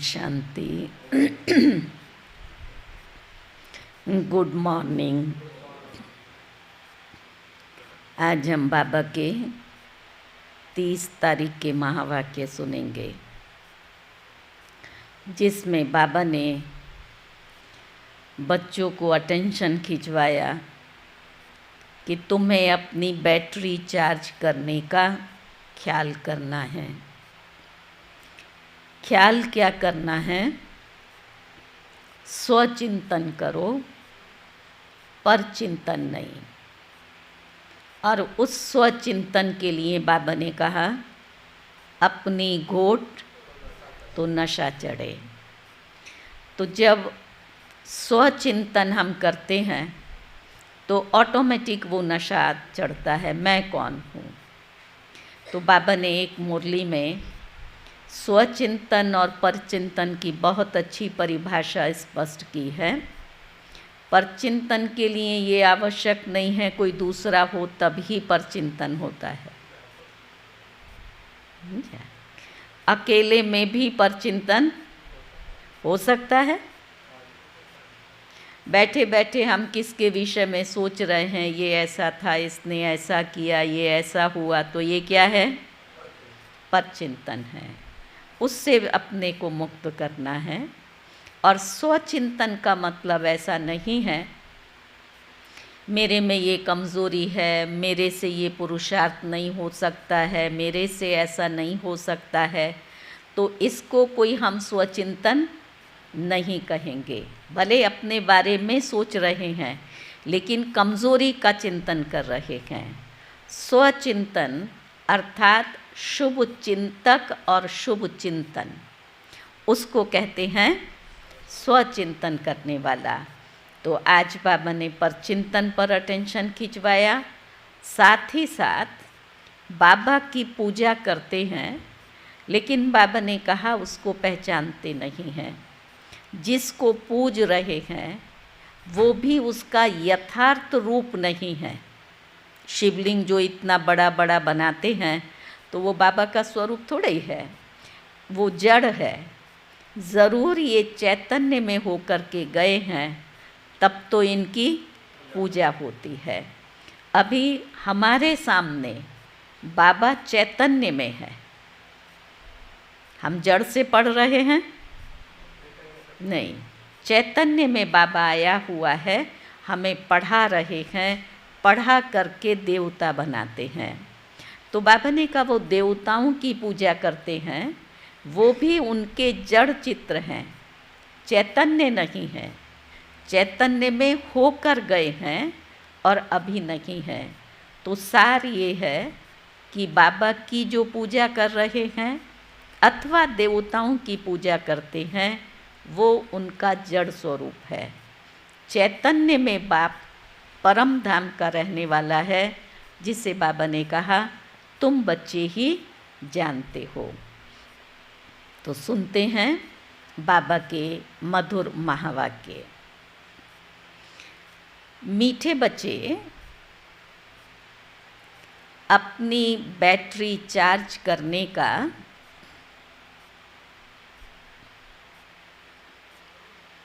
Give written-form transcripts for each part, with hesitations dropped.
शांति। Good morning. आज हम बाबा के 30 तारीख के महावाक्य सुनेंगे, जिसमें बाबा ने बच्चों को अटेंशन खिंचवाया कि तुम्हें अपनी बैटरी चार्ज करने का ख्याल करना है। ख्याल क्या करना है? स्वचिंतन करो, पर चिंतन नहीं। और उस स्वचिंतन के लिए बाबा ने कहा, अपनी घोट तो नशा चढ़े। तो जब स्वचिंतन हम करते हैं तो ऑटोमेटिक वो नशा चढ़ता है, मैं कौन हूँ। तो बाबा ने एक मुरली में स्वचिंतन और परचिंतन की बहुत अच्छी परिभाषा स्पष्ट की है। परचिंतन के लिए ये आवश्यक नहीं है कोई दूसरा हो तभी परचिंतन होता है। अकेले में भी परचिंतन हो सकता है। बैठे बैठे हम किसके विषय में सोच रहे हैं, ये ऐसा था, इसने ऐसा किया, ये ऐसा हुआ, तो ये क्या है? परचिंतन है। उससे अपने को मुक्त करना है। और स्वचिंतन का मतलब ऐसा नहीं है मेरे में ये कमज़ोरी है, मेरे से ये पुरुषार्थ नहीं हो सकता है, मेरे से ऐसा नहीं हो सकता है, तो इसको कोई हम स्वचिंतन नहीं कहेंगे। भले अपने बारे में सोच रहे हैं लेकिन कमज़ोरी का चिंतन कर रहे हैं। स्वचिंतन अर्थात शुभ चिंतक और शुभ चिंतन, उसको कहते हैं स्वचिंतन करने वाला। तो आज बाबा ने परचिंतन पर अटेंशन खिंचवाया। साथ ही साथ बाबा की पूजा करते हैं, लेकिन बाबा ने कहा उसको पहचानते नहीं हैं। जिसको पूज रहे हैं वो भी उसका यथार्थ रूप नहीं है। शिवलिंग जो इतना बड़ा बड़ा बनाते हैं तो वो बाबा का स्वरूप थोड़ा ही है, वो जड़ है। ज़रूर ये चैतन्य में होकर के गए हैं तब तो इनकी पूजा होती है। अभी हमारे सामने बाबा चैतन्य में है, हम जड़ से पढ़ रहे हैं नहीं, चैतन्य में बाबा आया हुआ है, हमें पढ़ा रहे हैं, पढ़ा करके देवता बनाते हैं। तो बाबा ने कहा वो देवताओं की पूजा करते हैं, वो भी उनके जड़ चित्र हैं, चैतन्य नहीं है। चैतन्य में होकर गए हैं और अभी नहीं है। तो सार ये है कि बाबा की जो पूजा कर रहे हैं अथवा देवताओं की पूजा करते हैं वो उनका जड़ स्वरूप है। चैतन्य में बाप परम धाम का रहने वाला है, जिसे बाबा ने कहा तुम बच्चे ही जानते हो। तो सुनते हैं बाबा के मधुर महावाक्य। मीठे बच्चे, अपनी बैटरी चार्ज करने का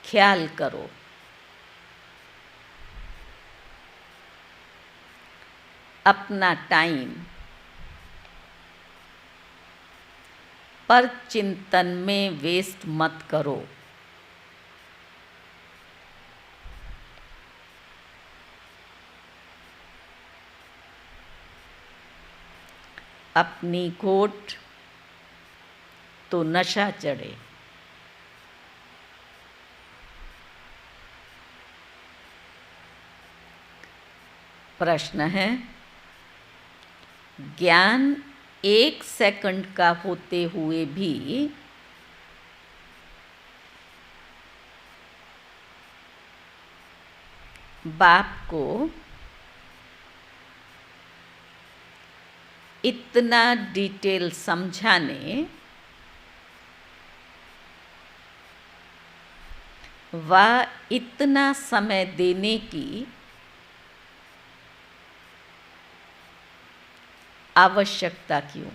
ख्याल करो। अपना टाइम पर चिंतन में वेस्ट मत करो। अपनी घोट तो नशा चढ़े। प्रश्न है, ज्ञान 1 सेकंड का होते हुए भी बाप को इतना डिटेल समझाने व इतना समय देने की आवश्यकता क्यों?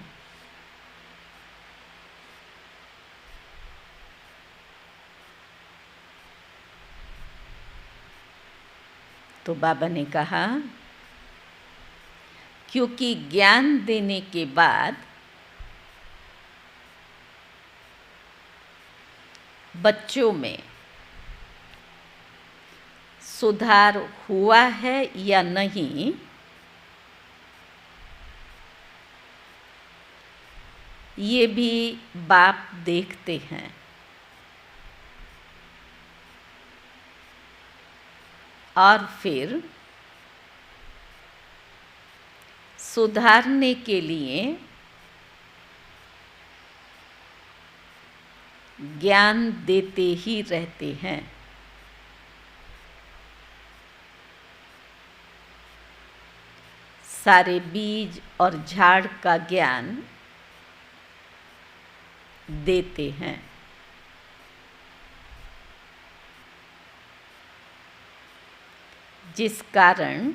तो बाबा ने कहा क्योंकि ज्ञान देने के बाद बच्चों में सुधार हुआ है या नहीं, ये भी बाप देखते हैं। और फिर सुधारने के लिए ज्ञान देते ही रहते हैं। सारे बीज और झाड़ का ज्ञान देते हैं। जिस कारण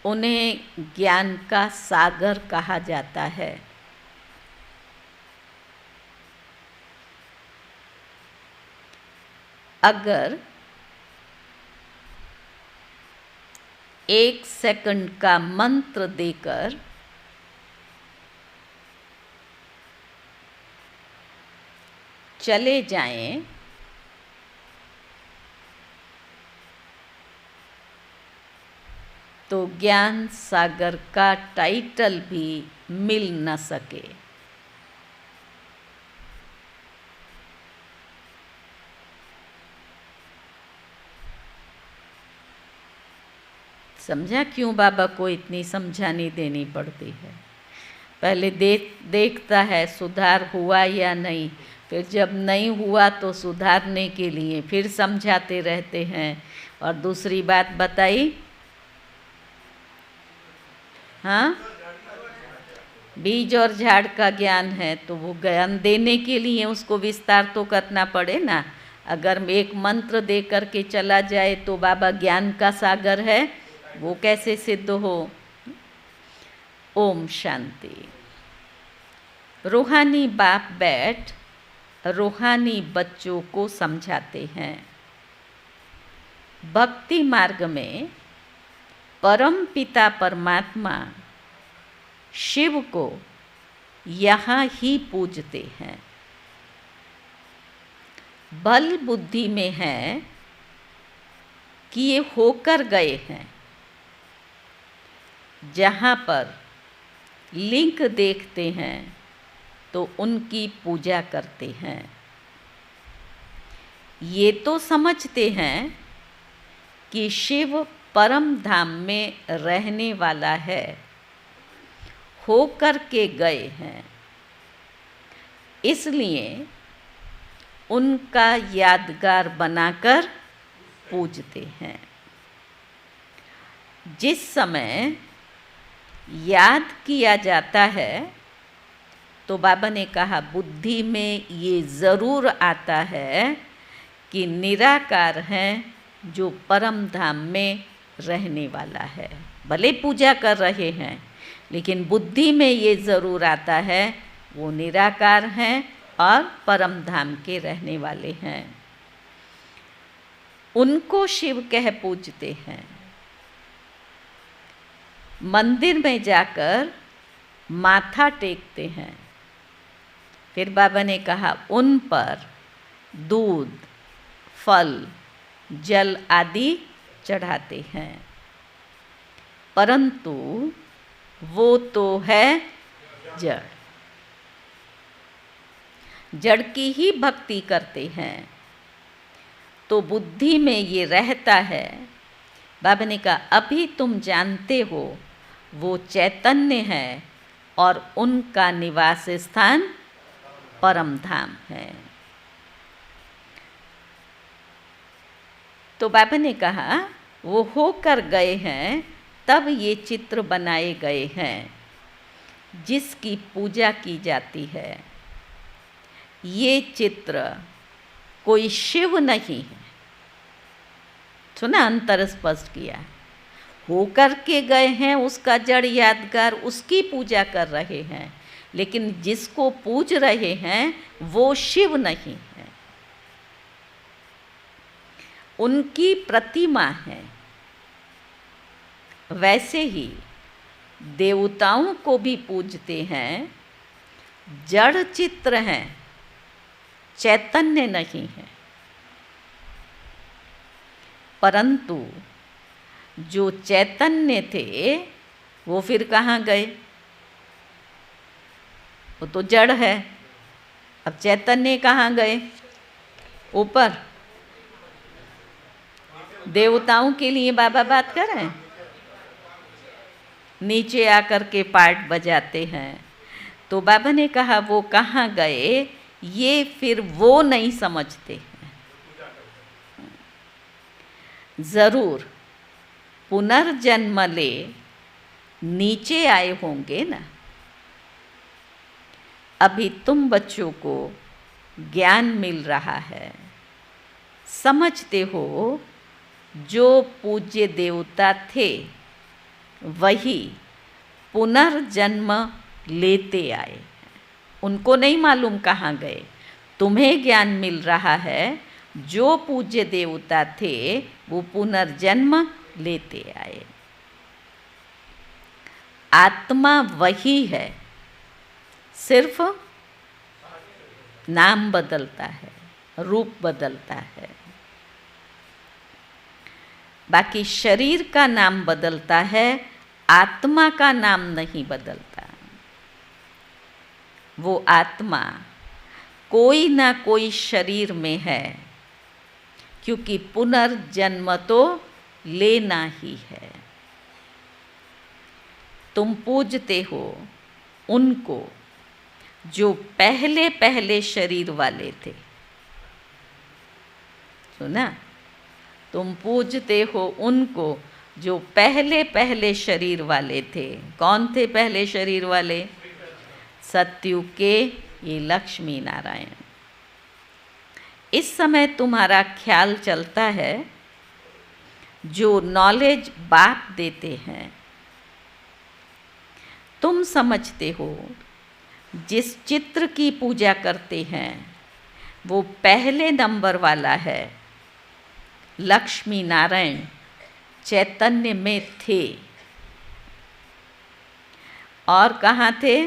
उन्हें ज्ञान का सागर कहा जाता है। अगर 1 सेकंड का मंत्र देकर चले जाएं तो ज्ञान सागर का टाइटल भी मिल न सके। समझा क्यों बाबा को इतनी समझानी देनी पड़ती है। पहले देखता है सुधार हुआ या नहीं, फिर जब नहीं हुआ तो सुधारने के लिए फिर समझाते रहते हैं। और दूसरी बात बताई, हाँ, बीज और झाड़ का ज्ञान है तो वो ज्ञान देने के लिए उसको विस्तार तो करना पड़े ना। अगर एक मंत्र दे करके चला जाए तो बाबा ज्ञान का सागर है, वो कैसे सिद्ध हो। ओम शांति। रूहानी बाप बैठ रूहानी बच्चों को समझाते हैं। भक्ति मार्ग में परम पिता परमात्मा शिव को यहाँ ही पूजते हैं। बल बुद्धि में है कि ये होकर गए हैं। जहाँ पर लिंक देखते हैं तो उनकी पूजा करते हैं। ये तो समझते हैं कि शिव परम धाम में रहने वाला है, होकर के गए हैं, इसलिए उनका यादगार बनाकर पूजते हैं। जिस समय याद किया जाता है तो बाबा ने कहा बुद्धि में ये ज़रूर आता है कि निराकार है जो परम धाम में रहने वाला है। भले पूजा कर रहे हैं लेकिन बुद्धि में ये ज़रूर आता है वो निराकार हैं और परम धाम के रहने वाले हैं। उनको शिव कह पूजते हैं। मंदिर में जाकर माथा टेकते हैं। फिर बाबा ने कहा उन पर दूध, फल, जल आदि चढ़ाते हैं, परंतु वो तो है जड़। जड़ की ही भक्ति करते हैं तो बुद्धि में ये रहता है। बाबा ने कहा अभी तुम जानते हो वो चैतन्य है और उनका निवास स्थान परम धाम है। तो बाबा ने कहा वो होकर गए हैं तब ये चित्र बनाए गए हैं जिसकी पूजा की जाती है। ये चित्र कोई शिव नहीं है। सुना, अंतर स्पष्ट किया। होकर के गए हैं उसका जड़ यादगार, उसकी पूजा कर रहे हैं, लेकिन जिसको पूज रहे हैं वो शिव नहीं है। उनकी प्रतिमा है, वैसे ही देवताओं को भी पूजते हैं। जड़ चित्र हैं, चैतन्य नहीं है। परंतु जो चैतन्य थे वो फिर कहाँ गए? वो तो जड़ है। अब चैतन्य कहाँ गए? ऊपर। देवताओं के लिए बाबा बात कर रहे हैं, नीचे आकर के पार्ट बजाते हैं। तो बाबा ने कहा वो कहाँ गए, ये फिर वो नहीं समझते हैं। ज़रूर पुनर्जन्म ले नीचे आए होंगे ना। अभी तुम बच्चों को ज्ञान मिल रहा है, समझते हो जो पूज्य देवता थे वही पुनर्जन्म लेते आए। उनको नहीं मालूम कहाँ गए। तुम्हें ज्ञान मिल रहा है, जो पूज्य देवता थे वो पुनर्जन्म लेते आए। आत्मा वही है, सिर्फ नाम बदलता है, रूप बदलता है। बाकी शरीर का नाम बदलता है, आत्मा का नाम नहीं बदलता। वो आत्मा कोई ना कोई शरीर में है, क्योंकि पुनर्जन्म तो लेना ही है। तुम पूजते हो उनको जो पहले पहले शरीर वाले थे। सुना? तुम पूजते हो उनको जो पहले पहले शरीर वाले थे। कौन थे पहले शरीर वाले? सतयुग के ये लक्ष्मी नारायण। इस समय तुम्हारा ख्याल चलता है, जो नॉलेज बाप देते हैं, तुम समझते हो जिस चित्र की पूजा करते हैं वो पहले नंबर वाला है। लक्ष्मी नारायण चैतन्य में थे। और कहाँ थे?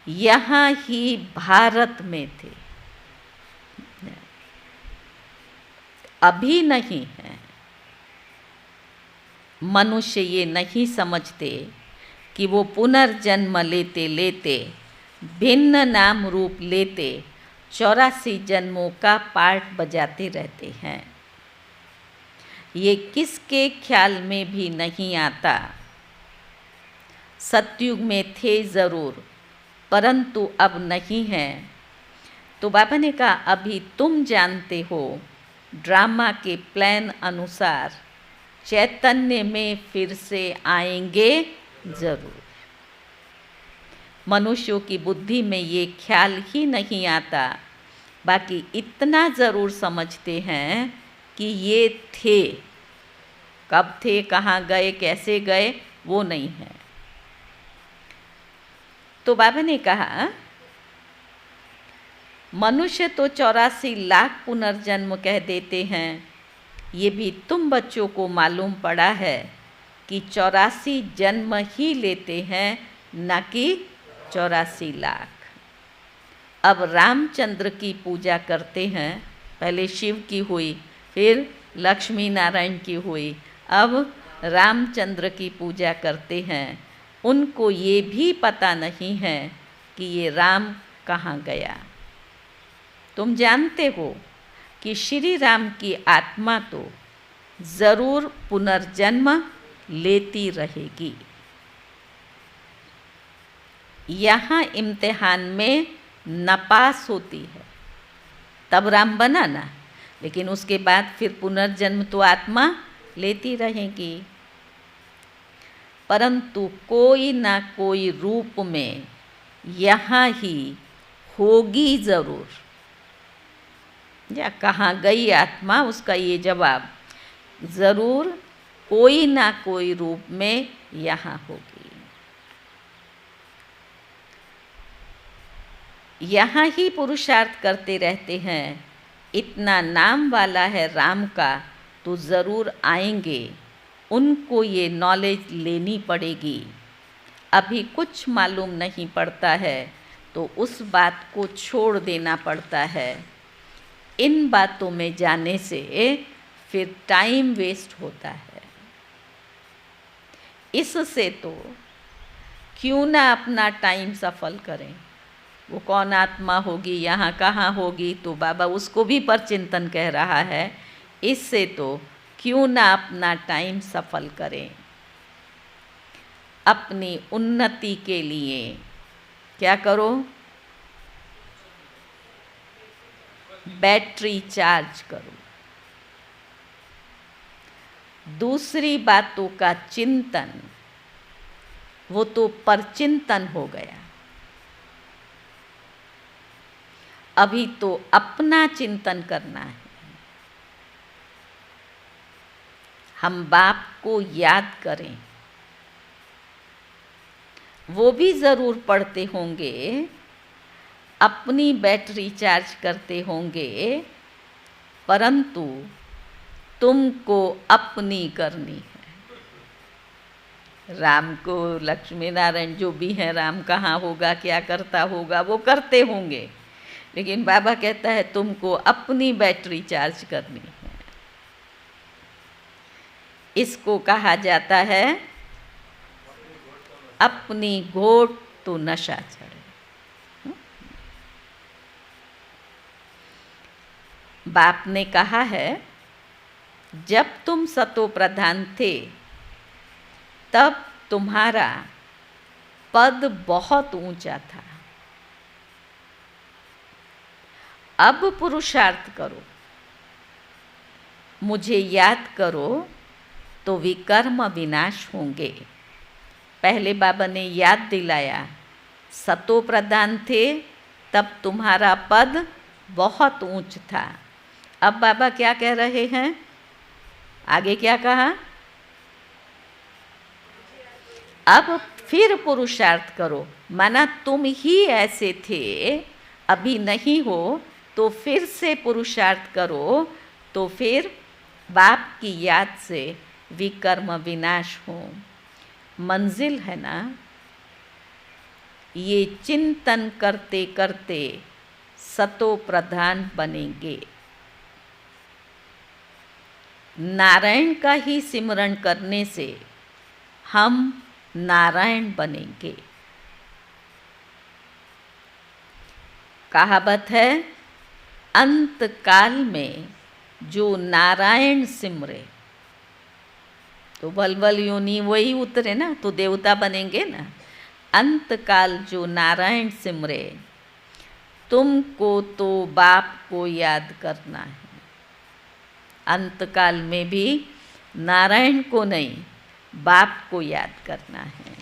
यहाँ ही भारत में थे, अभी नहीं है। मनुष्य ये नहीं समझते कि वो पुनर्जन्म लेते लेते, भिन्न नाम रूप लेते 84 जन्मों का पार्ट बजाते रहते हैं। ये किसके ख्याल में भी नहीं आता। सतयुग में थे ज़रूर, परंतु अब नहीं है। तो बाबा ने कहा अभी तुम जानते हो ड्रामा के प्लान अनुसार चैतन्य में फिर से आएंगे ज़रूर। मनुष्यों की बुद्धि में ये ख्याल ही नहीं आता। बाकी इतना ज़रूर समझते हैं कि ये थे, कब थे, कहाँ गए, कैसे गए, वो नहीं है। तो बाबा ने कहा मनुष्य तो 84 लाख पुनर्जन्म कह देते हैं। ये भी तुम बच्चों को मालूम पड़ा है कि 84 जन्म ही लेते हैं, न कि 84 लाख। अब रामचंद्र की पूजा करते हैं, पहले शिव की हुई, फिर लक्ष्मी नारायण की हुई, अब रामचंद्र की पूजा करते हैं। उनको ये भी पता नहीं है कि ये राम कहाँ गया। तुम जानते हो कि श्री राम की आत्मा तो ज़रूर पुनर्जन्म लेती रहेगी। यहाँ इम्तिहान में नापास होती है तब राम बना ना, लेकिन उसके बाद फिर पुनर्जन्म तो आत्मा लेती रहेगी। परंतु कोई ना कोई रूप में यहाँ ही होगी ज़रूर। या कहाँ गई आत्मा, उसका ये जवाब ज़रूर कोई ना कोई रूप में यहाँ होगी। यहाँ ही पुरुषार्थ करते रहते हैं, इतना नाम वाला है राम का, तो ज़रूर आएंगे, उनको ये नॉलेज लेनी पड़ेगी। अभी कुछ मालूम नहीं पड़ता है तो उस बात को छोड़ देना पड़ता है। इन बातों में जाने से फिर टाइम वेस्ट होता है। इससे तो क्यों ना अपना टाइम सफल करें। वो कौन आत्मा होगी, यहाँ कहाँ होगी, तो बाबा उसको भी परचिंतन कह रहा है। इससे तो क्यों ना अपना टाइम सफल करें। अपनी उन्नति के लिए क्या करो, बैटरी चार्ज करो। दूसरी बातों का चिंतन, वो तो परचिंतन हो गया। अभी तो अपना चिंतन करना है। हम बाप को याद करें। वो भी ज़रूर पढ़ते होंगे, अपनी बैटरी चार्ज करते होंगे, परंतु तुमको अपनी करनी है। राम को, लक्ष्मी नारायण जो भी हैं, राम कहाँ होगा, क्या करता होगा, वो करते होंगे, लेकिन बाबा कहता है तुमको अपनी बैटरी चार्ज करनी है। इसको कहा जाता है अपनी घोट तो नशा चढ़े। बाप ने कहा है जब तुम सतो प्रधान थे तब तुम्हारा पद बहुत ऊंचा था। अब पुरुषार्थ करो, मुझे याद करो तो विकर्म विनाश होंगे। पहले बाबा ने याद दिलाया, सतो प्रधान थे तब तुम्हारा पद बहुत ऊंच था। अब बाबा क्या कह रहे हैं, आगे क्या कहा, अब फिर पुरुषार्थ करो। माना तुम ही ऐसे थे, अभी नहीं हो, तो फिर से पुरुषार्थ करो, तो फिर बाप की याद से विकर्म विनाश हो। मंजिल है ना, ये चिंतन करते करते सतो प्रधान बनेंगे। नारायण का ही सिमरण करने से हम नारायण बनेंगे। कहावत है, अंत काल में जो नारायण सिमरे, तो बलबल योनि वही उतरे ना, तो देवता बनेंगे ना। अंत काल जो नारायण सिमरे, तुमको तो बाप को याद करना है। अंत काल में भी नारायण को नहीं, बाप को याद करना है।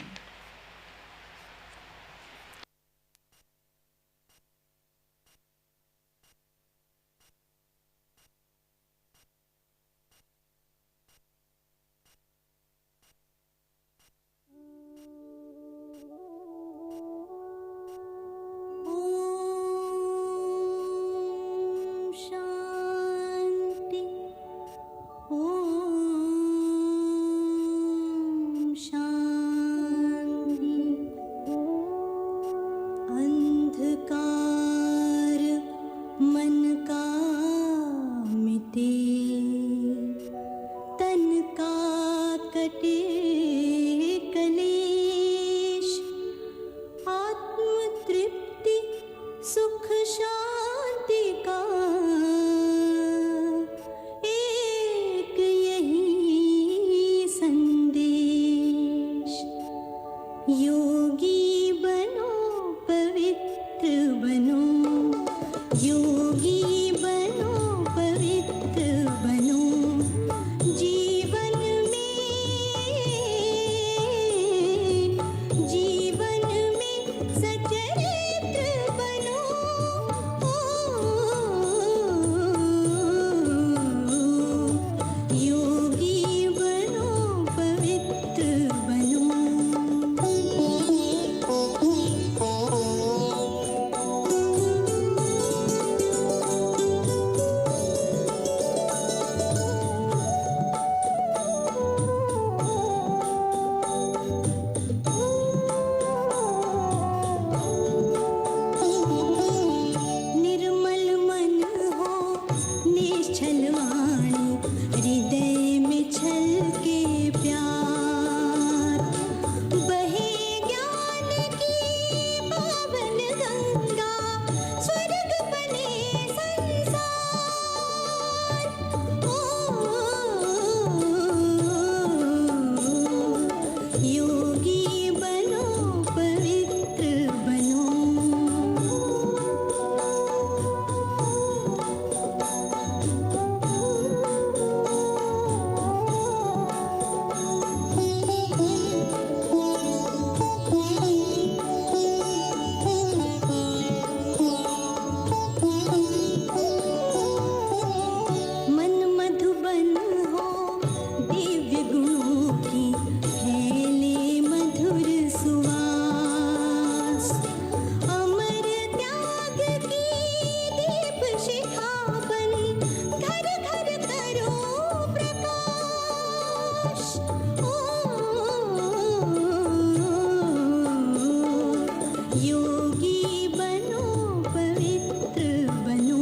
योगी बनो पवित्र बनो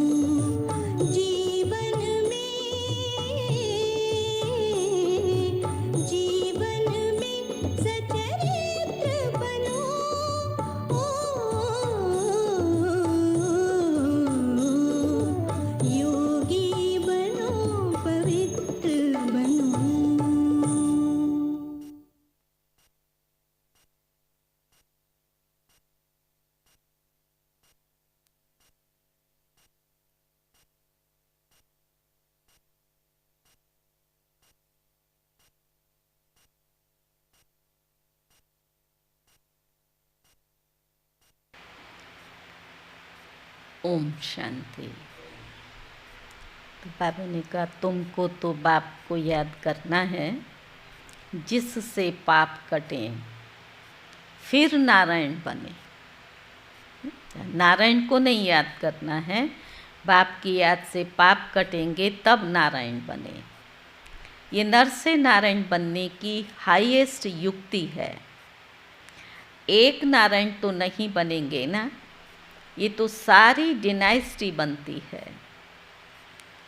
जीवन में सचरित्र बनो योगी बनो पवित्र बनो। ओम शांति। तो बाबा ने कहा तुमको तो बाप को याद करना है जिससे पाप कटें, फिर नारायण बने। नारायण को नहीं याद करना है, बाप की याद से पाप कटेंगे तब नारायण बने। ये नर से नारायण बनने की हाईएस्ट युक्ति है। एक नारायण तो नहीं बनेंगे ना, ये तो सारी डिनाइस्टी बनती है।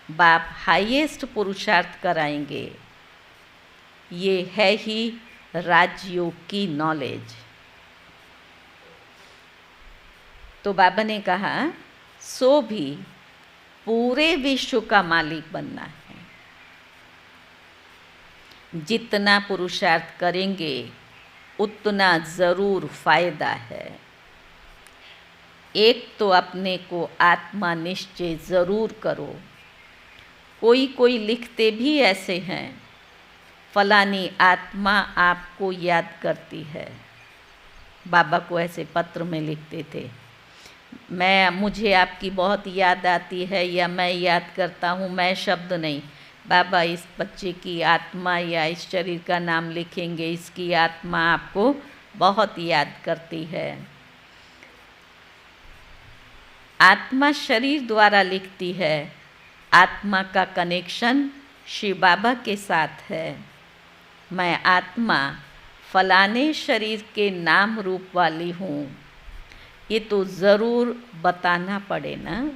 बाप हाईएस्ट पुरुषार्थ कराएंगे, ये है ही राजयोग की नॉलेज। तो बाबा ने कहा सो भी पूरे विश्व का मालिक बनना है। जितना पुरुषार्थ करेंगे उतना ज़रूर फायदा है। एक तो अपने को आत्मा निश्चय ज़रूर करो। कोई लिखते भी ऐसे हैं, फलानी आत्मा आपको याद करती है। बाबा को ऐसे पत्र में लिखते थे, मुझे आपकी बहुत याद आती है या मैं याद करता हूँ। मैं शब्द नहीं, बाबा इस बच्चे की आत्मा या इस शरीर का नाम लिखेंगे, इसकी आत्मा आपको बहुत याद करती है। आत्मा शरीर द्वारा लिखती है, आत्मा का कनेक्शन शिव बाबा के साथ है। मैं आत्मा फलाने शरीर के नाम रूप वाली हूँ, ये तो ज़रूर बताना पड़े ना,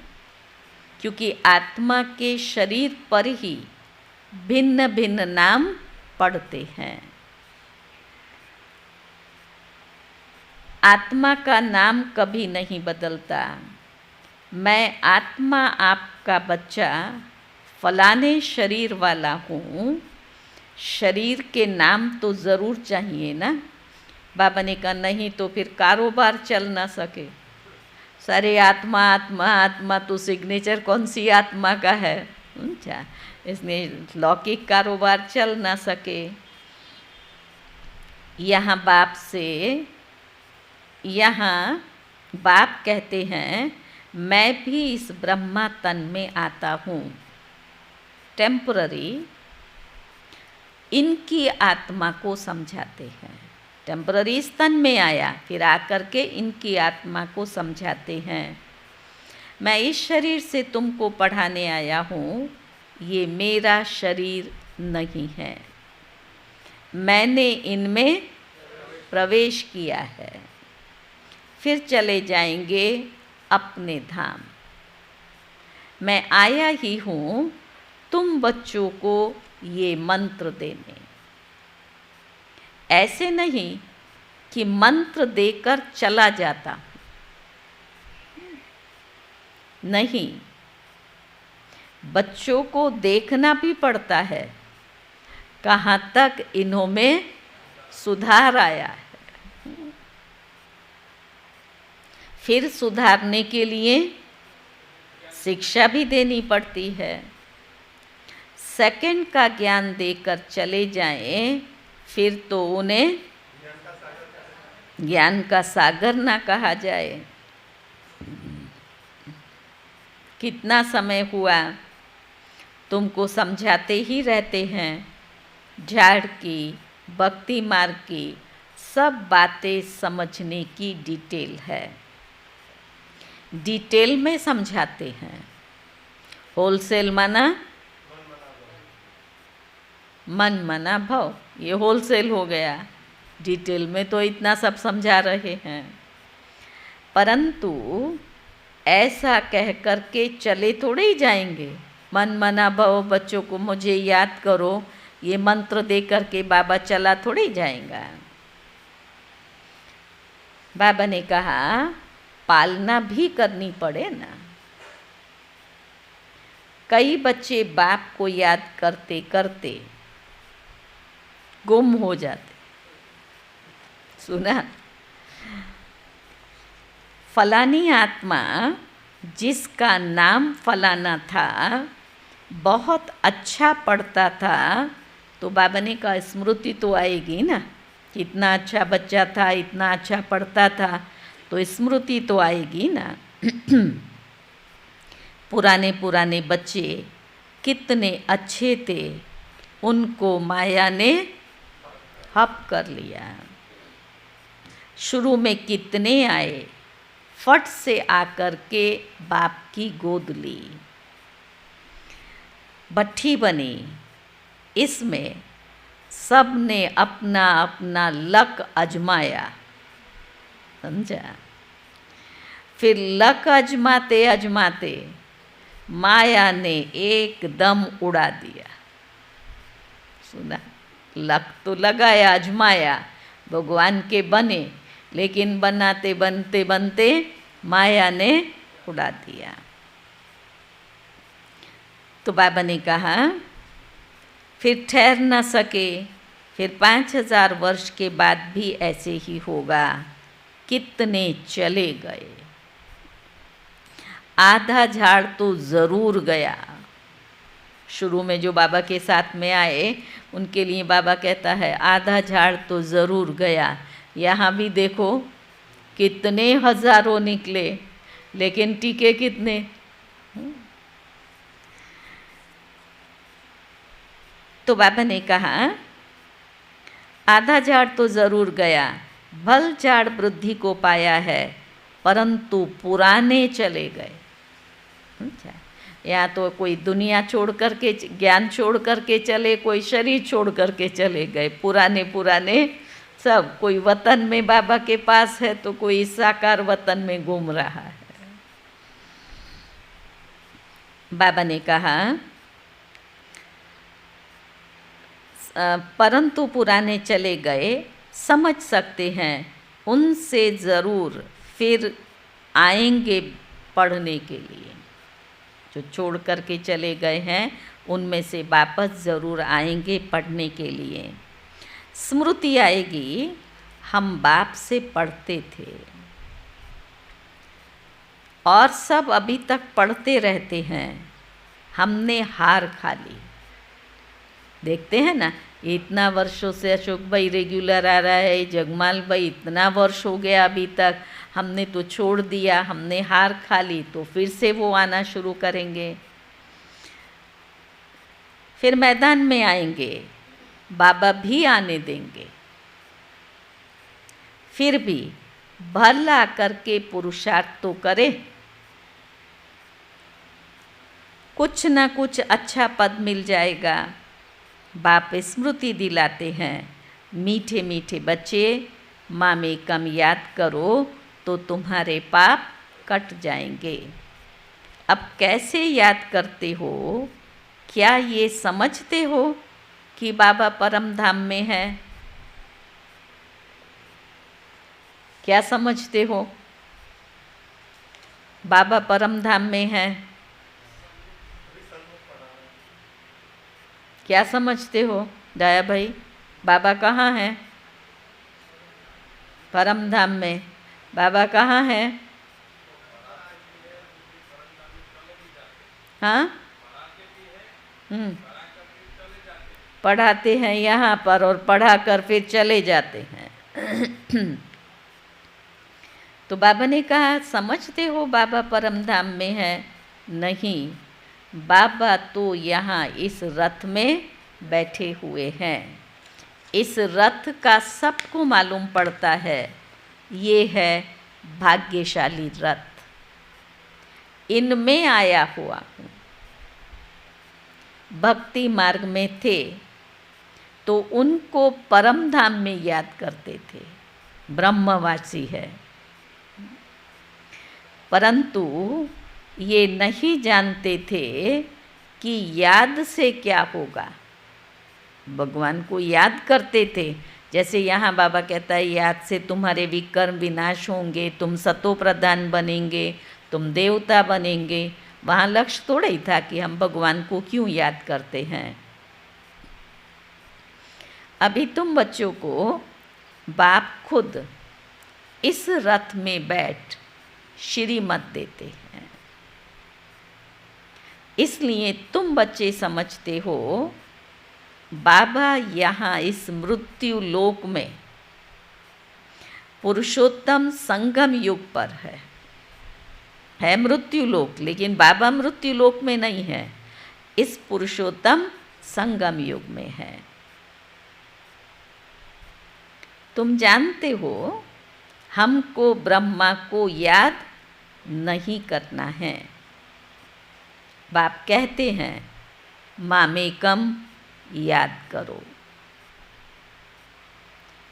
क्योंकि आत्मा के शरीर पर ही भिन्न भिन्न नाम पड़ते हैं। आत्मा का नाम कभी नहीं बदलता। मैं आत्मा आपका बच्चा फलाने शरीर वाला हूँ, शरीर के नाम तो ज़रूर चाहिए ना। बाबा ने कहा नहीं तो फिर कारोबार चल ना सके। सारे आत्मा आत्मा आत्मा, तो सिग्नेचर कौन सी आत्मा का है? अच्छा, इसमें लौकिक कारोबार चल ना सके। यहाँ बाप कहते हैं मैं भी इस ब्रह्मा तन में आता हूँ, टेम्पररी। इनकी आत्मा को समझाते हैं। टेम्पररी इस तन में आया, फिर आकर के इनकी आत्मा को समझाते हैं। मैं इस शरीर से तुमको पढ़ाने आया हूँ, ये मेरा शरीर नहीं है, मैंने इनमें प्रवेश किया है। फिर चले जाएंगे अपने धाम। मैं आया ही हूँ तुम बच्चों को ये मंत्र देने। ऐसे नहीं कि मंत्र देकर चला जाता, नहीं, बच्चों को देखना भी पड़ता है कहाँ तक इन्हों में सुधार आया है। फिर सुधारने के लिए शिक्षा भी देनी पड़ती है। सेकंड का ज्ञान देकर चले जाएं, फिर तो उन्हें ज्ञान का सागर ना कहा जाए। कितना समय हुआ तुमको समझाते ही रहते हैं। झाड़ की, भक्ति मार्ग की सब बातें समझने की डिटेल है, डिटेल में समझाते हैं। होलसेल माना मन मना भाव, ये होलसेल हो गया। डिटेल में तो इतना सब समझा रहे हैं। परंतु ऐसा कह कर के चले थोड़े ही जाएंगे। मन मना भव बच्चों को मुझे याद करो, ये मंत्र दे कर के बाबा चला थोड़े ही जाएगा। बाबा ने कहा पालना भी करनी पड़े ना। कई बच्चे बाप को याद करते करते गुम हो जाते। सुना? फलानी आत्मा जिसका नाम फलाना था बहुत अच्छा पढ़ता था, तो बाबा ने कहा स्मृति तो आएगी ना, कितना अच्छा बच्चा था, इतना अच्छा पढ़ता था, तो स्मृति तो आएगी ना। पुराने पुराने बच्चे कितने अच्छे थे, उनको माया ने हप कर लिया। शुरू में कितने आए, फट से आकर के बाप की गोद ली, भट्ठी बनी। इसमें सब ने अपना अपना लक आजमाया, समझा? फिर लक आजमाते आजमाते माया ने एकदम उड़ा दिया। सुना? लक तो लगाया, आजमाया, भगवान के बने, लेकिन बनाते बनते बनते माया ने उड़ा दिया। तो बाबा ने कहा फिर ठहर न सके, फिर 5000 वर्ष के बाद भी ऐसे ही होगा। कितने चले गए, आधा झाड़ तो ज़रूर गया। शुरू में जो बाबा के साथ में आए उनके लिए बाबा कहता है आधा झाड़ तो ज़रूर गया। यहाँ भी देखो कितने हज़ारों निकले, लेकिन टिके कितने? तो बाबा ने कहा आधा झाड़ तो ज़रूर गया, भल झाड़ वृद्धि को पाया है, परंतु पुराने चले गए। या तो कोई दुनिया छोड़ कर के, ज्ञान छोड़ कर के चले, कोई शरीर छोड़ कर के चले गए। पुराने पुराने सब, कोई वतन में बाबा के पास है तो कोई साकार वतन में घूम रहा है। बाबा ने कहा परंतु पुराने चले गए, समझ सकते हैं उनसे ज़रूर फिर आएंगे पढ़ने के लिए। जो छोड़ कर के चले गए हैं उनमें से वापस ज़रूर आएंगे पढ़ने के लिए। स्मृति आएगी, हम बाप से पढ़ते थे और सब अभी तक पढ़ते रहते हैं, हमने हार खा ली। देखते हैं ना, इतना वर्षों से अशोक भाई रेगुलर आ रहा है, जगमाल भाई इतना वर्ष हो गया अभी तक, हमने तो छोड़ दिया, हमने हार खा ली, तो फिर से वो आना शुरू करेंगे। फिर मैदान में आएंगे, बाबा भी आने देंगे। फिर भी भला करके पुरुषार्थ तो करे, कुछ ना कुछ अच्छा पद मिल जाएगा। बाप स्मृति दिलाते हैं, मीठे मीठे बच्चे, माँ में कम याद करो तो तुम्हारे पाप कट जाएंगे। अब कैसे याद करते हो? क्या ये समझते हो कि बाबा परम धाम में है? क्या समझते हो? बाबा परम धाम में है? क्या समझते हो दया भाई? बाबा कहाँ हैं? परम धाम में। बाबा कहाँ हैं? हाँ, पढ़ाते हैं यहाँ पर और पढ़ा कर फिर चले जाते हैं। तो बाबा ने कहा समझते हो बाबा परम धाम में है? नहीं, बाबा तो यहाँ इस रथ में बैठे हुए हैं। इस रथ का सबको मालूम पड़ता है, ये है भाग्यशाली रथ, इनमें आया हुआ हूँ। भक्ति मार्ग में थे तो उनको परम धाम में याद करते थे, ब्रह्मवासी है। परंतु ये नहीं जानते थे कि याद से क्या होगा। भगवान को याद करते थे, जैसे यहाँ बाबा कहता है याद से तुम्हारे विकर्म विनाश होंगे, तुम सतो प्रधान बनेंगे, तुम देवता बनेंगे। वहाँ लक्ष्य थोड़ा ही था कि हम भगवान को क्यों याद करते हैं। अभी तुम बच्चों को बाप खुद इस रथ में बैठ श्रीमत देते हैं, इसलिए तुम बच्चे समझते हो बाबा यहाँ इस मृत्यु लोक में पुरुषोत्तम संगम युग पर है मृत्यु लोक, लेकिन बाबा मृत्यु लोक में नहीं है, इस पुरुषोत्तम संगम युग में है। तुम जानते हो हमको ब्रह्मा को याद नहीं करना है। बाप कहते हैं मामेकम याद करो।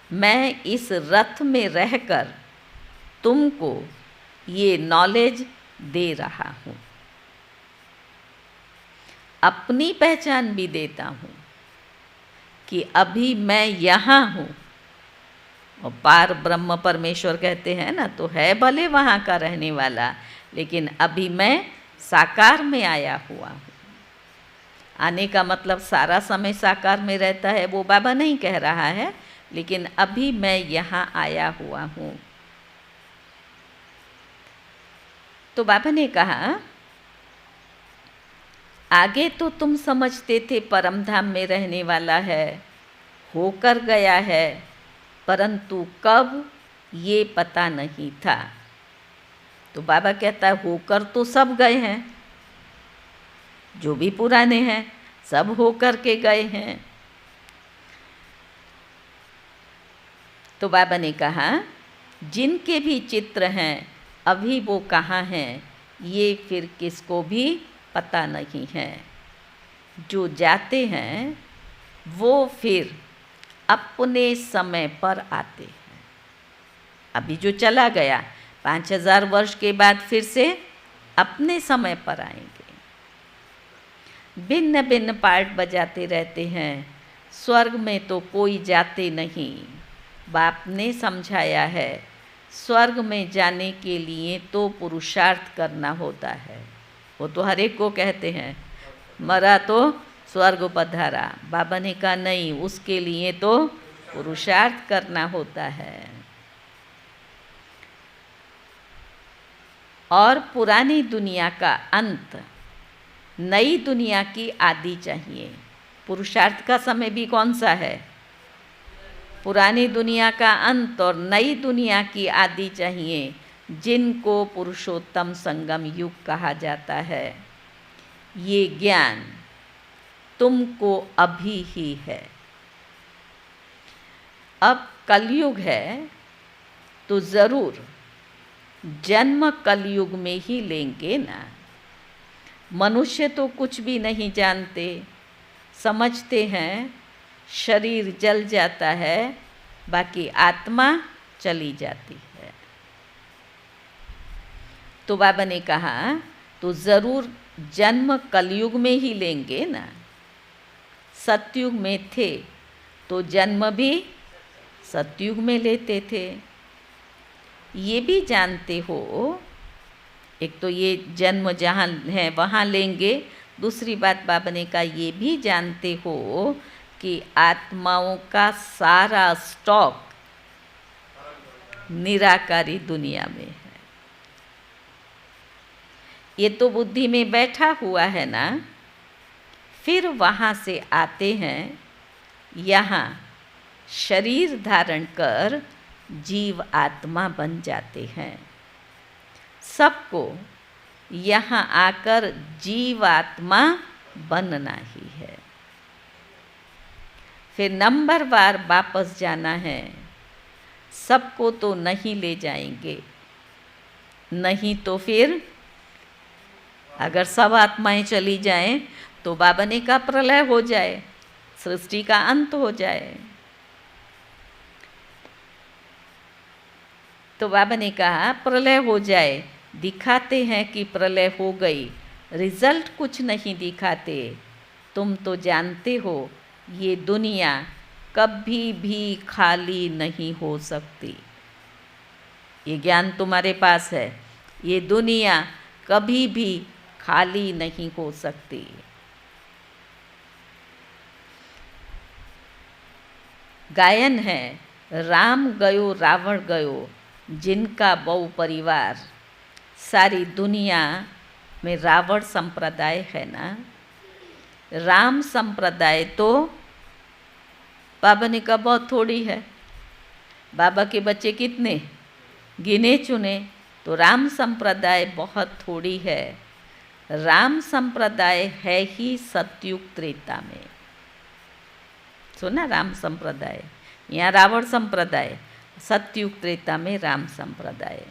मैं इस रथ में रहकर तुमको ये नॉलेज दे रहा हूँ, अपनी पहचान भी देता हूँ कि अभी मैं यहाँ हूँ। और पार ब्रह्म परमेश्वर कहते हैं ना, तो है भले वहाँ का रहने वाला, लेकिन अभी मैं साकार में आया हुआ हूँ। आने का मतलब सारा समय साकार में रहता है वो बाबा नहीं कह रहा है, लेकिन अभी मैं यहाँ आया हुआ हूँ। तो बाबा ने कहा आगे तो तुम समझते थे परम धाम में रहने वाला है, होकर गया है, परंतु कब ये पता नहीं था। तो बाबा कहता है होकर तो सब गए हैं, जो भी पुराने हैं सब होकर के गए हैं। तो बाबा ने कहा जिनके भी चित्र हैं अभी वो कहाँ हैं ये फिर किसको भी पता नहीं है। जो जाते हैं वो फिर अपने समय पर आते हैं। अभी जो चला गया 5000 वर्ष के बाद फिर से अपने समय पर आएंगे। भिन्न भिन्न पार्ट बजाते रहते हैं। स्वर्ग में तो कोई जाते नहीं। बाप ने समझाया है स्वर्ग में जाने के लिए तो पुरुषार्थ करना होता है। वो तो हर एक को कहते हैं मरा तो स्वर्ग पधारा। बाबा ने कहा नहीं, उसके लिए तो पुरुषार्थ करना होता है। और पुरानी दुनिया का अंत, नई दुनिया की आदि चाहिए। पुरुषार्थ का समय भी कौन सा है? पुरानी दुनिया का अंत और नई दुनिया की आदि चाहिए, जिनको पुरुषोत्तम संगम युग कहा जाता है। ये ज्ञान तुमको अभी ही है। अब कलयुग है तो ज़रूर जन्म कलयुग में ही लेंगे ना। मनुष्य तो कुछ भी नहीं जानते, समझते हैं शरीर जल जाता है, बाकी आत्मा चली जाती है। तो बाबा ने कहा तो ज़रूर जन्म कलयुग में ही लेंगे ना। सतयुग में थे तो जन्म भी सतयुग में लेते थे। ये भी जानते हो, एक तो ये जन्म जहाँ है वहाँ लेंगे, दूसरी बात बाबा ने कहा ये भी जानते हो कि आत्माओं का सारा स्टॉक निराकारी दुनिया में है। ये तो बुद्धि में बैठा हुआ है ना, फिर वहाँ से आते हैं यहाँ शरीर धारण कर जीव आत्मा बन जाते हैं। सबको यहाँ आकर जीव आत्मा बनना ही है। फिर नंबरवार वापस जाना है। सबको तो नहीं ले जाएंगे, नहीं तो फिर अगर सब आत्माएं चली जाएं तो बाबा ने कहा प्रलय हो जाए, सृष्टि का अंत हो जाए। तो बाबा ने कहा प्रलय हो जाए दिखाते हैं कि प्रलय हो गई, रिजल्ट कुछ नहीं दिखाते। तुम तो जानते हो ये दुनिया कभी भी खाली नहीं हो सकती। ये ज्ञान तुम्हारे पास है, ये दुनिया कभी भी खाली नहीं हो सकती। गायन है, राम गयो रावण गयो, जिनका बहु परिवार। सारी दुनिया में रावण संप्रदाय है ना, राम संप्रदाय तो बाबा ने कहा बहुत थोड़ी है। बाबा के बच्चे कितने, गिने चुने, तो राम संप्रदाय बहुत थोड़ी है। राम संप्रदाय है ही सतयुग त्रेता में। सुना, राम संप्रदाय, यहाँ रावण संप्रदाय, सतयुग त्रेता में राम संप्रदाय।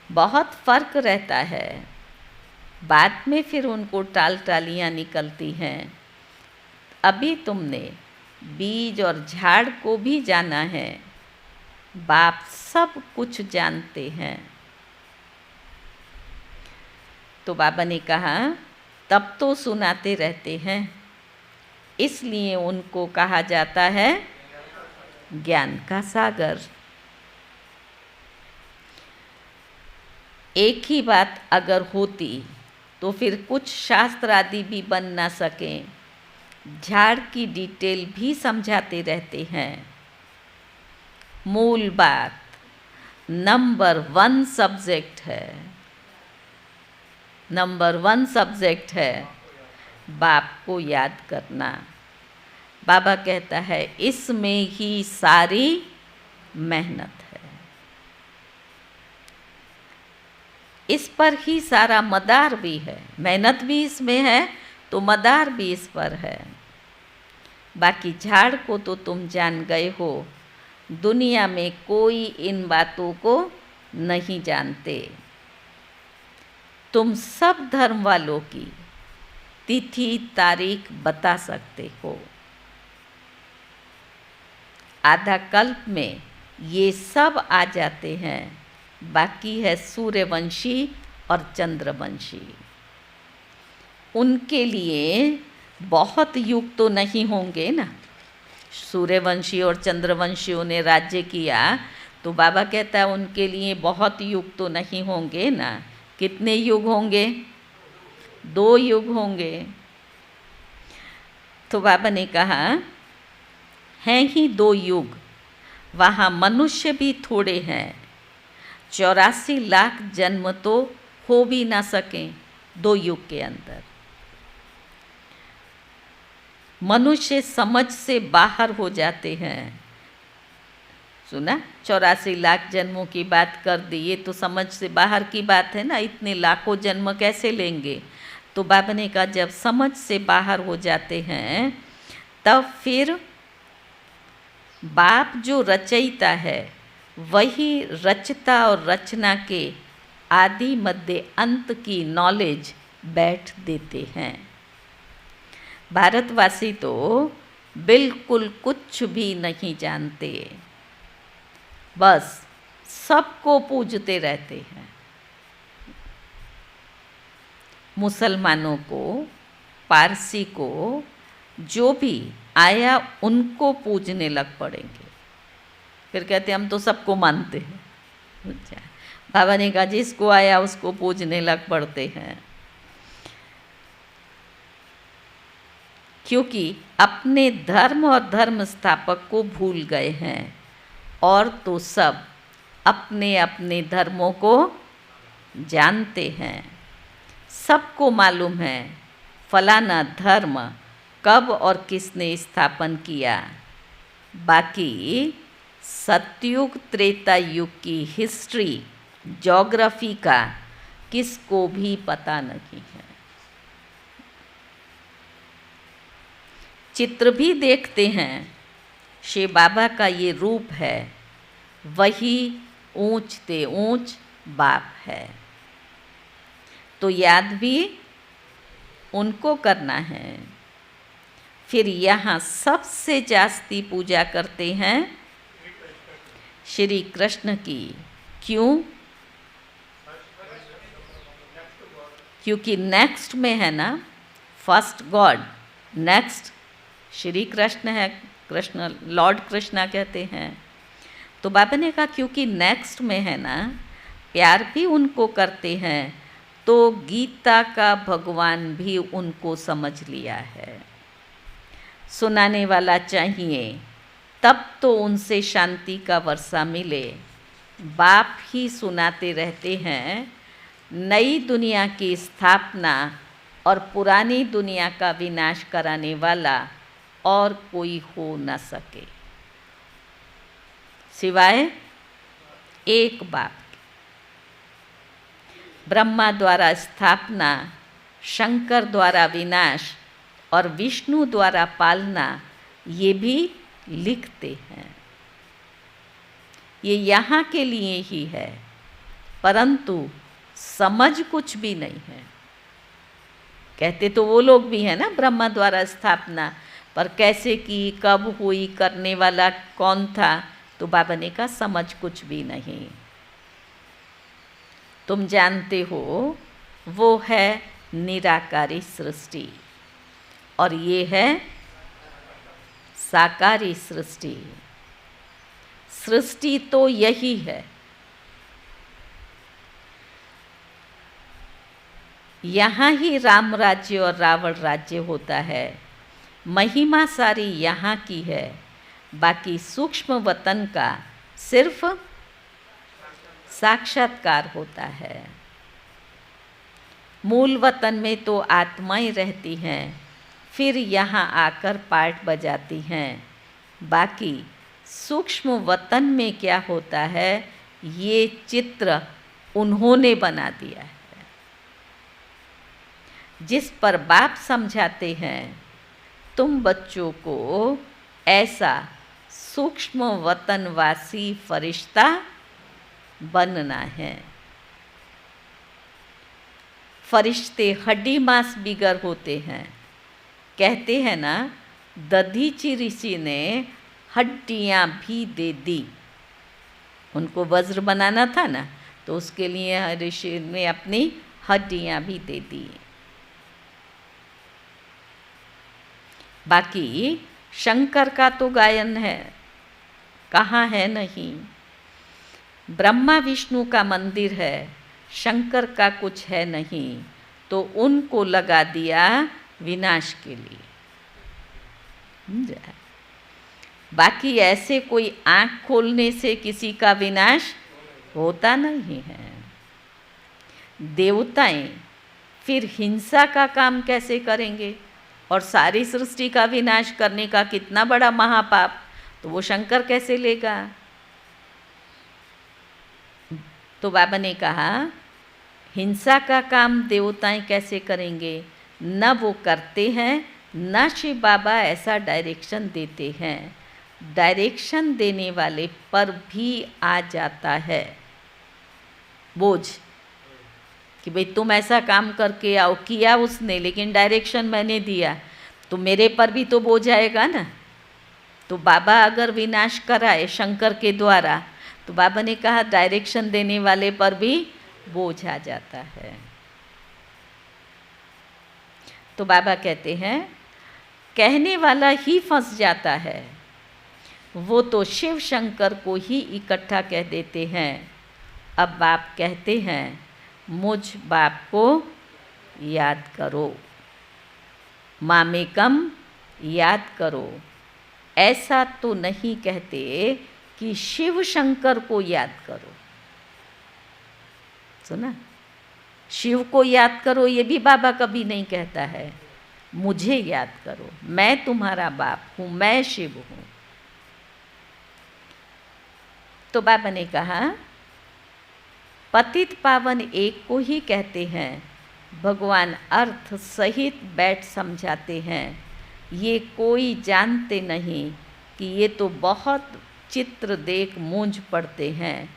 बहुत फर्क रहता है। बाद में फिर उनको टाल टालियाँ निकलती हैं। अभी तुमने बीज और झाड़ को भी जाना है। बाप सब कुछ जानते हैं। तो बाबा ने कहा तब तो सुनाते रहते हैं, इसलिए उनको कहा जाता है ज्ञान का सागर। एक ही बात अगर होती तो फिर कुछ शास्त्र आदि भी बन ना सकें। झाड़ की डिटेल भी समझाते रहते हैं। मूल बात नंबर 1 सब्जेक्ट है, नंबर 1 सब्जेक्ट है बाप को याद करना। बाबा कहता है इसमें ही सारी मेहनत है, इस पर ही सारा मदार भी है। मेहनत भी इसमें है तो मदार भी इस पर है। बाकी झाड़ को तो तुम जान गए हो। दुनिया में कोई इन बातों को नहीं जानते। तुम सब धर्म वालों की तिथि तारीख बता सकते हो। आधा कल्प में ये सब आ जाते हैं। बाकी है सूर्यवंशी और चंद्रवंशी। उनके लिए बहुत युग तो नहीं होंगे ना। सूर्यवंशी और चंद्रवंशियों ने राज्य किया तो बाबा कहता है उनके लिए बहुत युग तो नहीं होंगे ना। कितने युग होंगे? 2 युग होंगे। तो बाबा ने कहा हैं ही 2 युग, वहाँ मनुष्य भी थोड़े हैं। 84 लाख जन्म तो हो भी ना सकें 2 युग के अंदर। मनुष्य समझ से बाहर हो जाते हैं। सुना, 84 लाख जन्मों की बात कर दी, ये तो समझ से बाहर की बात है ना। इतने लाखों जन्म कैसे लेंगे? तो बाबा ने कहा जब समझ से बाहर हो जाते हैं तब फिर बाप जो रचयिता है वही रचता और रचना के आदि मध्य अंत की नॉलेज बैठ देते हैं। भारतवासी तो बिल्कुल कुछ भी नहीं जानते, बस सबको पूजते रहते हैं। मुसलमानों को, पारसी को, जो भी आया उनको पूजने लग पड़ेंगे। फिर कहते हम तो सबको मानते हैं। अच्छा, बाबा ने कहा जिसको आया उसको पूजने लग पड़ते हैं, क्योंकि अपने धर्म और धर्म स्थापक को भूल गए हैं। और तो सब अपने अपने धर्मों को जानते हैं। सबको मालूम है फलाना धर्म कब और किसने स्थापन किया। बाकी सतयुग त्रेता युग की हिस्ट्री, ज्योग्राफी का किसको भी पता नहीं है। चित्र भी देखते हैं, शिव बाबा का ये रूप है, वही ऊंच ते ऊंच बाप है। तो याद भी उनको करना है। फिर यहाँ सबसे जास्ती पूजा करते हैं श्री कृष्ण की। क्यों? क्योंकि नेक्स्ट में है ना, first God, next Shri Krishna है, कृष्ण लॉर्ड कृष्णा कहते हैं। तो बाबा ने कहा क्योंकि नेक्स्ट में है ना, प्यार भी उनको करते हैं, तो गीता का भगवान भी उनको समझ लिया है। सुनाने वाला चाहिए, तब तो उनसे शांति का वर्षा मिले। बाप ही सुनाते रहते हैं, नई दुनिया की स्थापना और पुरानी दुनिया का विनाश कराने वाला और कोई हो न सके सिवाय एक बाप। ब्रह्मा द्वारा स्थापना, शंकर द्वारा विनाश और विष्णु द्वारा पालना, ये भी लिखते हैं। ये यहाँ के लिए ही है, परंतु समझ कुछ भी नहीं है। कहते तो वो लोग भी हैं ना, ब्रह्मा द्वारा स्थापना, पर कैसे की, कब हुई, करने वाला कौन था, तो बाबा ने कहा समझ कुछ भी नहीं। तुम जानते हो वो है निराकारी सृष्टि और ये है साकारी सृष्टि। सृष्टि तो यही है। यहाँ ही राम राज्य और रावण राज्य होता है। महिमा सारी यहाँ की है, बाकी सूक्ष्म वतन का सिर्फ साक्षात्कार होता है। मूल वतन में तो आत्माएं रहती हैं, फिर यहाँ आकर पार्ट बजाती हैं। बाकी सूक्ष्म वतन में क्या होता है, ये चित्र उन्होंने बना दिया है। जिस पर बाप समझाते हैं, तुम बच्चों को ऐसा सूक्ष्म वतनवासी फरिश्ता बनना है। फरिश्ते हड्डी मांस बिगर होते हैं। कहते हैं ना, दधीची ऋषि ने हड्डियाँ भी दे दी। उनको वज्र बनाना था ना, तो उसके लिए ऋषि ने अपनी हड्डियाँ भी दे दी। बाकी शंकर का तो गायन है, कहाँ है नहीं। ब्रह्मा विष्णु का मंदिर है, शंकर का कुछ है नहीं, तो उनको लगा दिया विनाश के लिए। बाकी ऐसे कोई आँख खोलने से किसी का विनाश होता नहीं है। देवताएं फिर हिंसा का काम कैसे करेंगे, और सारी सृष्टि का विनाश करने का कितना बड़ा महापाप, तो वो शंकर कैसे लेगा। तो बाबा ने कहा हिंसा का काम देवताएं कैसे करेंगे, न वो करते हैं, न शिव बाबा ऐसा डायरेक्शन देते हैं। डायरेक्शन देने वाले पर भी आ जाता है बोझ कि भाई तुम ऐसा काम करके आओ। किया उसने, लेकिन डायरेक्शन मैंने दिया, तो मेरे पर भी तो बोझ आएगा ना। तो बाबा अगर विनाश कराए शंकर के द्वारा, तो बाबा ने कहा डायरेक्शन देने वाले पर भी बोझ आ जाता है। तो बाबा कहते हैं कहने वाला ही फंस जाता है, वो तो शिव शंकर को ही इकट्ठा कह देते हैं। अब बाप कहते हैं मुझ बाप को याद करो, मामेकम याद करो। ऐसा तो नहीं कहते कि शिव शंकर को याद करो। सुना, शिव को याद करो ये भी बाबा कभी नहीं कहता है। मुझे याद करो, मैं तुम्हारा बाप हूँ, मैं शिव हूँ। तो बाबा ने कहा पतित पावन एक को ही कहते हैं। भगवान अर्थ सहित बैठ समझाते हैं। ये कोई जानते नहीं कि ये तो बहुत चित्र देख मूंझ पड़ते हैं।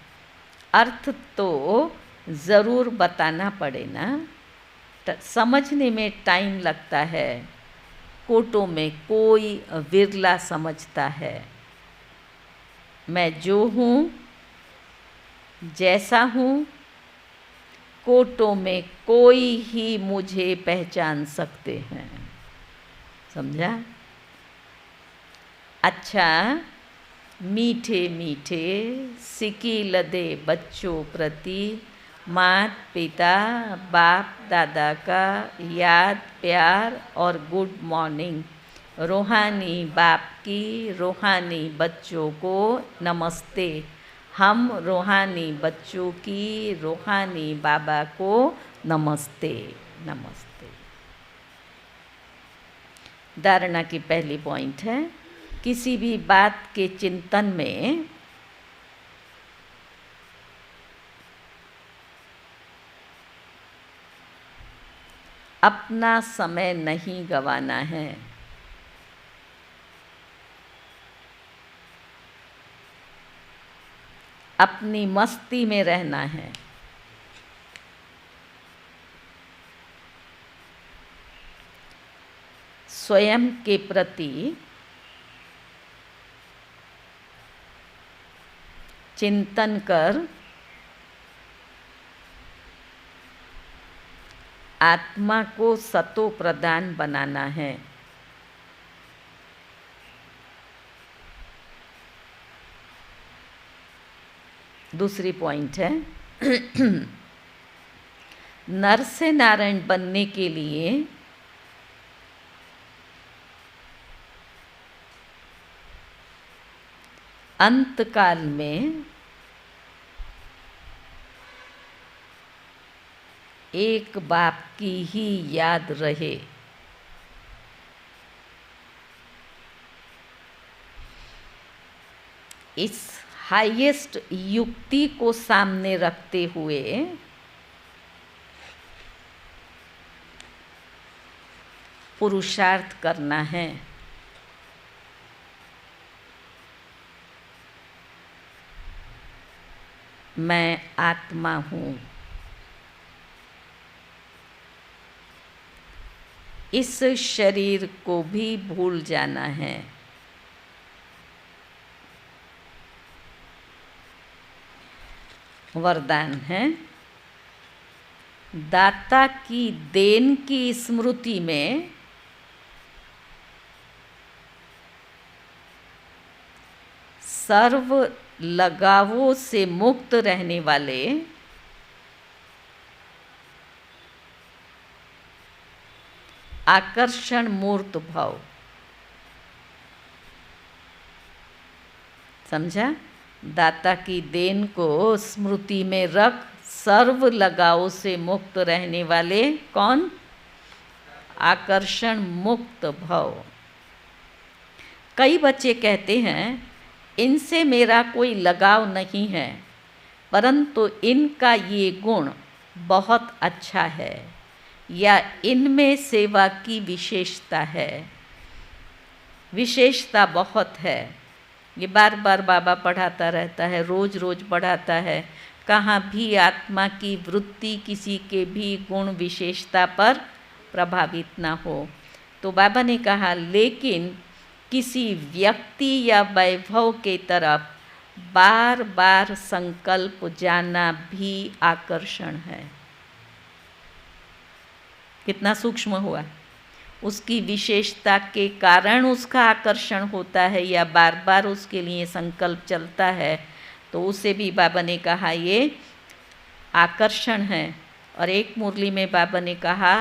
अर्थ तो ज़रूर बताना पड़े ना, समझने में टाइम लगता है। कोटों में कोई विरला समझता है। मैं जो हूँ जैसा हूँ, कोटों में कोई ही मुझे पहचान सकते हैं। समझा? अच्छा, मीठे मीठे सिकी लदे बच्चों प्रति माता पिता बाप दादा का याद प्यार और गुड मॉर्निंग। रूहानी बाप की रूहानी बच्चों को नमस्ते। हम रूहानी बच्चों की रूहानी बाबा को नमस्ते नमस्ते। धारणा की पहली पॉइंट है, किसी भी बात के चिंतन में अपना समय नहीं गंवाना है। अपनी मस्ती में रहना है। स्वयं के प्रति चिंतन कर आत्मा को सतो प्रदान बनाना है। दूसरी पॉइंट है, नर से नारायण बनने के लिए अंतकाल में एक बाप की ही याद रहे। इस हाईएस्ट युक्ति को सामने रखते हुए पुरुषार्थ करना है। मैं आत्मा हूँ। इस शरीर को भी भूल जाना है। वरदान है, दाता की देन की स्मृति में सर्व लगावों से मुक्त रहने वाले आकर्षण मूर्त भाव। समझा? दाता की देन को स्मृति में रख सर्व लगाव से मुक्त रहने वाले कौन? आकर्षण मुक्त भाव। कई बच्चे कहते हैं इनसे मेरा कोई लगाव नहीं है, परंतु इनका ये गुण बहुत अच्छा है या इनमें सेवा की विशेषता है, विशेषता बहुत है। ये बार बार बाबा पढ़ाता रहता है, रोज रोज पढ़ाता है। कहाँ भी आत्मा की वृत्ति किसी के भी गुण विशेषता पर प्रभावित ना हो। तो बाबा ने कहा लेकिन किसी व्यक्ति या वैभव के तरफ बार बार संकल्प जाना भी आकर्षण है। कितना सूक्ष्म हुआ। उसकी विशेषता के कारण उसका आकर्षण होता है या बार बार उसके लिए संकल्प चलता है, तो उसे भी बाबा ने कहा ये आकर्षण है। और एक मुरली में बाबा ने कहा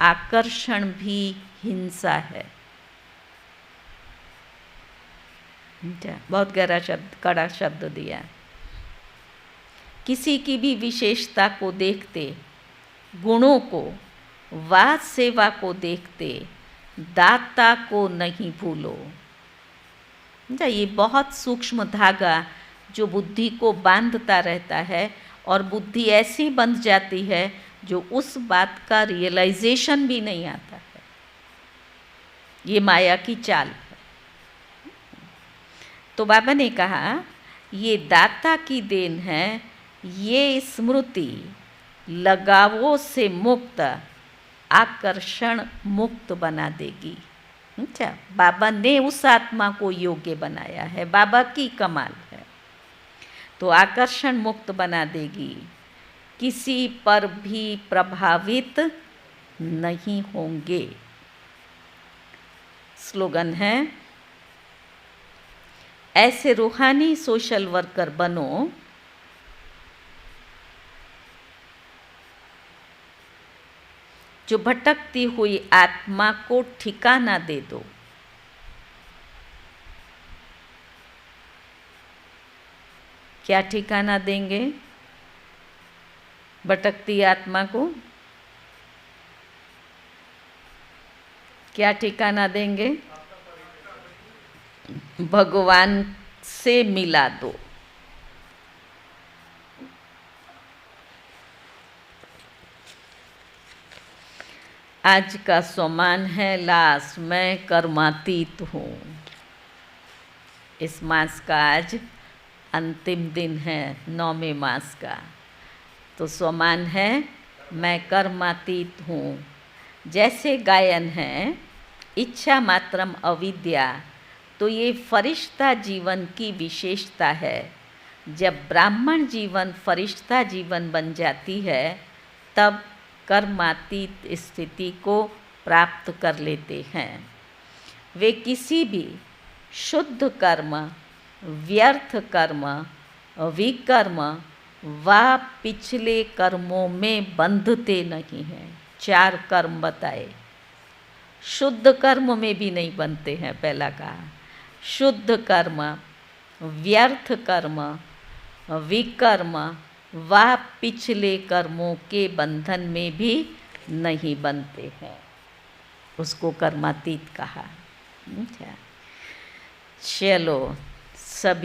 आकर्षण भी हिंसा है। बहुत गहरा शब्द, कड़ा शब्द दिया। किसी की भी विशेषता को देखते, गुणों को वा सेवा को देखते दाता को नहीं भूलो। ये बहुत सूक्ष्म धागा जो बुद्धि को बांधता रहता है और बुद्धि ऐसी बंध जाती है जो उस बात का रियलाइजेशन भी नहीं आता है। ये माया की चाल है। तो बाबा ने कहा ये दाता की देन है, ये स्मृति लगावों से मुक्त आकर्षण मुक्त बना देगी। अच्छा, बाबा ने उस आत्मा को योग्य बनाया है, बाबा की कमाल है। तो आकर्षण मुक्त बना देगी, किसी पर भी प्रभावित नहीं होंगे। स्लोगन है, ऐसे रूहानी सोशल वर्कर बनो जो भटकती हुई आत्मा को ठिकाना दे दो। क्या ठिकाना देंगे भटकती आत्मा को? क्या ठिकाना देंगे? भगवान से मिला दो। आज का सोमान है लास, मैं कर्मातीत हूँ। इस मास का आज अंतिम दिन है, 9वें मास का। तो सोमान है, मैं कर्मातीत हूँ। जैसे गायन है, इच्छा मात्रम अविद्या, तो ये फरिश्ता जीवन की विशेषता है। जब ब्राह्मण जीवन फरिश्ता जीवन बन जाती है, तब कर्मातीत स्थिति को प्राप्त कर लेते हैं। वे किसी भी शुद्ध कर्म, व्यर्थ कर्म, विकर्म व पिछले कर्मों में बंधते नहीं हैं। 4 कर्म बताए, शुद्ध कर्म में भी नहीं बनते हैं। पहला कहा, शुद्ध कर्म, व्यर्थ कर्म, विकर्म व पिछले कर्मों के बंधन में भी नहीं बनते हैं। उसको कर्मातीत कहा। चलो